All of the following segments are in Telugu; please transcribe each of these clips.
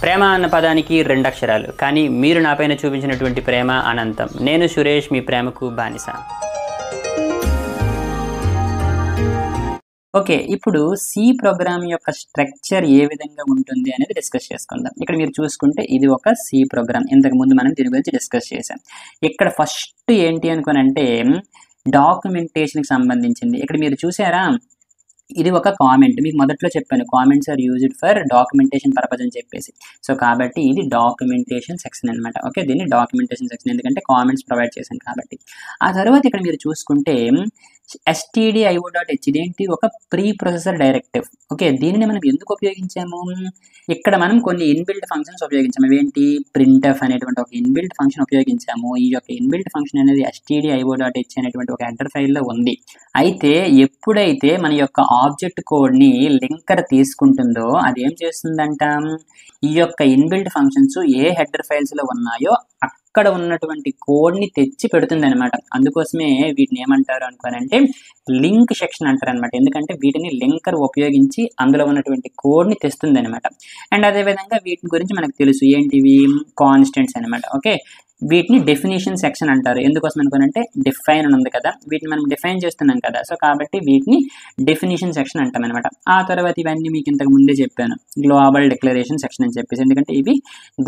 ప్రేమ అన్న పదానికి రెండు అక్షరాలు, కానీ మీరు నాపైన చూపించినటువంటి ప్రేమ అనంతం. నేను సురేష్, మీ ప్రేమకు బానిస. ఓకే, ఇప్పుడు సి ప్రోగ్రామ్ యొక్క స్ట్రక్చర్ ఏ విధంగా ఉంటుంది అనేది డిస్కస్ చేసుకుందాం. ఇక్కడ మీరు చూసుకుంటే ఇది ఒక సి ప్రోగ్రామ్. ఇంతకుముందు మనం దీని గురించి డిస్కస్ చేసాం. ఇక్కడ ఫస్ట్ ఏంటి అనుకోనంటే డాక్యుమెంటేషన్కి సంబంధించింది. ఇక్కడ మీరు చూసారా, ఇది ఒక కామెంట్. మీకు మొదట్లో చెప్పాను, comments are used for documentation purpose అని చెప్పేసి. సో కాబట్టి ఇది డాక్యుమెంటేషన్ సెక్షన్ అనమాట. ఓకే, దీన్ని డాక్యుమెంటేషన్ సెక్షన్ ఎందుకంటే కామెంట్స్ ప్రొవైడ్ చేశాను కాబట్టి. ఆ తర్వాత ఇక్కడ మీరు చూసుకుంటే stdio.h ఇదేంటి, ఒక ప్రీ ప్రొసెసర్ డైరెక్టివ్. ఓకే, దీనిని మనం ఎందుకు ఉపయోగించాము, ఇక్కడ మనం కొన్ని ఇన్బిల్ట్ ఫంక్షన్స్ ఉపయోగించాము. ఏంటి, printf అనేటువంటి ఒక ఇన్బిల్ట్ ఫంక్షన్ ఉపయోగించాము. ఈ యొక్క ఇన్బిల్ట్ ఫంక్షన్ అనేది stdio.h అనేటువంటి ఒక హెడర్ ఫైల్లో ఉంది. అయితే ఎప్పుడైతే మన యొక్క ఆబ్జెక్ట్ కోడ్ని లింకర్ తీసుకుంటుందో అది ఏం చేస్తుందంట, ఈ యొక్క ఇన్బిల్ట్ ఫంక్షన్స్ ఏ హెడర్ ఫైల్స్లో ఉన్నాయో అక్కడ ఉన్నటువంటి కోడ్ని తెచ్చి పెడుతుంది అనమాట. అందుకోసమే వీటిని ఏమంటారు అనుకోనంటే లింక్ సెక్షన్ అంటారు అనమాట. ఎందుకంటే వీటిని లింకర్ ఉపయోగించి అందులో ఉన్నటువంటి కోడ్ని తెస్తుంది అనమాట. అండ్ అదేవిధంగా వీటి గురించి మనకు తెలుసు, ఏంటివి, కాన్స్టెంట్స్ అనమాట. ఓకే, వీటిని డెఫినేషన్ సెక్షన్ అంటారు. ఎందుకోసం అనుకోనంటే డిఫైన్ అని ఉంది కదా, వీటిని మనం డిఫైన్ చేస్తున్నాం కదా, సో కాబట్టి వీటిని డెఫినేషన్ సెక్షన్ అంటాం అనమాట. ఆ తర్వాత ఇవన్నీ మీకు ఇంతకు ముందే చెప్పాను, గ్లోబల్ డిక్లరేషన్ సెక్షన్ అని చెప్పేసి. ఎందుకంటే ఇవి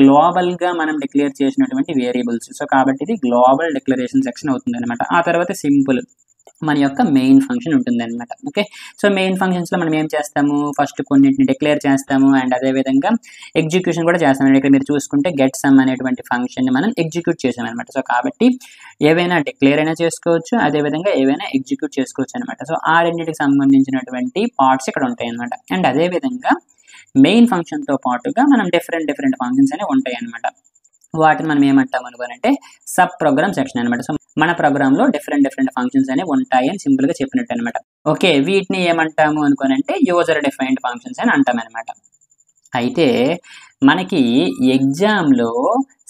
గ్లోబల్గా మనం డిక్లేర్ చేసినటువంటి వేరియబుల్స్. సో కాబట్టి ఇది గ్లోబల్ డిక్లరేషన్ సెక్షన్ అవుతుంది అనమాట. ఆ తర్వాత సింపుల్ మన యొక్క మెయిన్ ఫంక్షన్ ఉంటుంది అనమాట. ఓకే, సో మెయిన్ ఫంక్షన్స్లో మనం ఏం చేస్తాము, ఫస్ట్ కొన్నింటిని డిక్లేర్ చేస్తాము అండ్ అదేవిధంగా ఎగ్జిక్యూషన్ కూడా చేస్తాము. ఇక్కడ మీరు చూసుకుంటే గెట్ సమ్ అనేటువంటి ఫంక్షన్ని మనం ఎగ్జిక్యూట్ చేసాం అనమాట. సో కాబట్టి ఏవైనా డిక్లేర్ అయినా చేసుకోవచ్చు, అదేవిధంగా ఏవైనా ఎగ్జిక్యూట్ చేసుకోవచ్చు అనమాట. సో ఆ రెండింటికి సంబంధించినటువంటి పార్ట్స్ ఇక్కడ ఉంటాయి అనమాట. అండ్ అదేవిధంగా మెయిన్ ఫంక్షన్తో పాటుగా మనం డిఫరెంట్ ఫంక్షన్స్ అనేవి ఉంటాయి అనమాట. వాటిని మనం ఏమంటాం అనుకోనంటే సబ్ ప్రోగ్రామ్ సెక్షన్ అనమాట. సో మన ప్రోగ్రాంలో డిఫరెంట్ ఫంక్షన్స్ అనేవి ఉంటాయి అని సింపుల్గా చెప్పినట్టు అనమాట. ఓకే, వీటిని ఏమంటాము అనుకోనంటే యూజర్ డిఫైన్డ్ ఫంక్షన్స్ అని అంటాం అనమాట. అయితే మనకి ఎగ్జామ్లో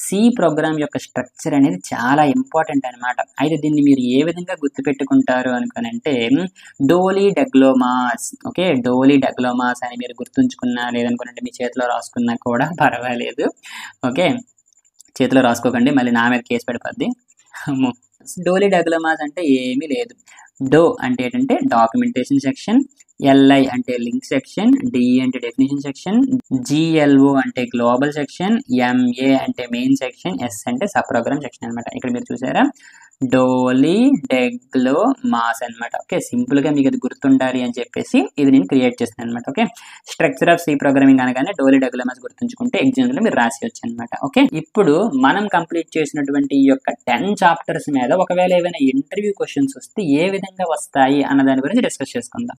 సి ప్రోగ్రామ్ యొక్క స్ట్రక్చర్ అనేది చాలా ఇంపార్టెంట్ అనమాట. అయితే దీన్ని మీరు ఏ విధంగా గుర్తుపెట్టుకుంటారు అనుకోనంటే డోలీ డగ్లోమాస్. ఓకే, డోలీ డగ్లోమాస్ అని మీరు గుర్తుంచుకున్నా లేదనుకోనంటే మీ చేతిలో రాసుకున్నా కూడా పర్వాలేదు. ఓకే, చేతిలో రాసుకోకండి, మళ్ళీ నా మీద కేసు పడిపోద్ది. డోలీ డగ్లోమాస్ అంటే ఏమీ లేదు. డో అంటే ఏంటంటే డాక్యుమెంటేషన్ సెక్షన్, ఎల్ఐ అంటే లింక్ సెక్షన్, డి అంటే డెఫినేషన్ సెక్షన్, జిఎల్ఓ అంటే గ్లోబల్ సెక్షన్, ఎంఏ అంటే మెయిన్ సెక్షన్, ఎస్ అంటే సబ్ ప్రోగ్రామ్ సెక్షన్ అనమాట. ఇక్కడ మీరు చూసారా, డోలీ డగ్లోమాస్ అనమాట. ఓకే, సింపుల్గా మీకు అది గుర్తుండాలి అని చెప్పేసి ఇది నేను క్రియేట్ చేస్తాను అనమాట. Okay, structure of C programming అనగానే డోలీ డగ్లోమాస్ గుర్తుంచుకుంటే ఎగ్జామ్లో మీరు రాసేయచ్చు అనమాట. ఓకే, ఇప్పుడు మనం కంప్లీట్ చేసినటువంటి ఈ యొక్క 10 చాప్టర్స్ మీద ఒకవేళ ఏవైనా ఇంటర్వ్యూ క్వశ్చన్స్ వస్తే ఏ విధంగా వస్తాయి అన్న దాని గురించి డిస్కస్ చేసుకుందాం.